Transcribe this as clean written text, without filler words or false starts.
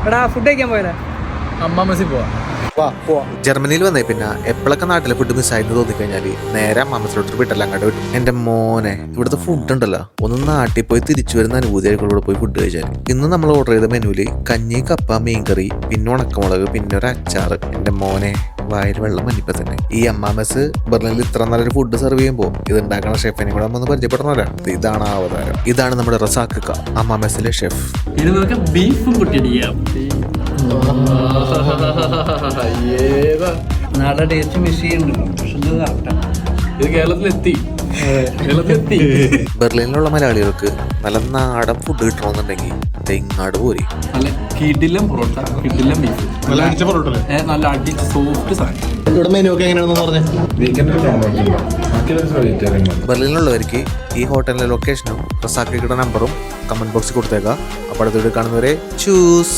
എടാ ഫുഡ് കഴിക്കാൻ പോയാലേ? അമ്മാമസി പോവാ. ജർമ്മനിയിൽ വന്നേ പിന്നെ എപ്പോഴൊക്കെ നാട്ടിലെ ഫുഡ് മിസ്സായിരുന്നു തോന്നിക്കഴിഞ്ഞാല് നേരെ അമ്മാമസിലോട്ട് വിട്ടല്ല അങ്ങോട്ട് വിട്ടു. എന്റെ മോനെ ഇവിടുത്തെ ഫുഡ് ഉണ്ടല്ലോ ഒന്ന് നാട്ടിൽ പോയി തിരിച്ചു വരുന്ന അനുഭൂതിയായിരിക്കും ഇവിടെ പോയി ഫുഡ് കഴിച്ചാൽ. ഇന്ന് നമ്മൾ ഓർഡർ ചെയ്ത മെനുവില് കഞ്ഞി, കപ്പ, മീൻകറി, പിന്നെ ഉണക്കമുളക്, പിന്നെ ഒരു അച്ചാറ്. എന്റെ മോനെ വായിൽ വെള്ളം മഞ്ഞിപ്പ തന്നെ. ഈ അമ്മാമസ് ബെർലിനിൽ ഇത്ര നല്ലൊരു ഫുഡ് സെർവ് ചെയ്യുമ്പോൾ ഇത് ഉണ്ടാക്കുന്ന ഷെഫിനെ കൂടെ ഒന്ന് പരിചയപ്പെടണമല്ലോ. ഇതാണ് അവതാരം. ഇതാണ് നമ്മുടെ റസാഖ് അമ്മാമസിലെ ഷെഫ്. ഇത് നമുക്ക് ബീഫും കുട്ടിയടിക്കാം. നാളെ ടേസ്റ്റ് മിസ് ചെയ്യുന്നുണ്ടല്ലോ. ഇത് കേരളത്തിലെത്തി. ബെർലിനിലുള്ള മലയാളികൾക്ക് നല്ല നാടൻ ഫുഡ് കിട്ടണമെന്നുണ്ടെങ്കിൽ തെങ്ങാട് പോരി. നല്ല കിടിലം പൊറോട്ട, കിടിലം ബീഫ്, നല്ല അടിച്ച സോഫ്റ്റ് സാധനം. ഇവിടെ മെനു ഒക്കെ എങ്ങനെയാണെന്ന് പറഞ്ഞേ. ബെർലിനിലുള്ളവർക്ക് ഈ ഹോട്ടലിലെ ലൊക്കേഷനും റസാഖയുടെ നമ്പറും കമന്റ് ബോക്സിൽ കൊടുത്തേക്കാം. അപ്പോൾ അടുത്തോടെ കാണുന്നവരെ ചൂസ്.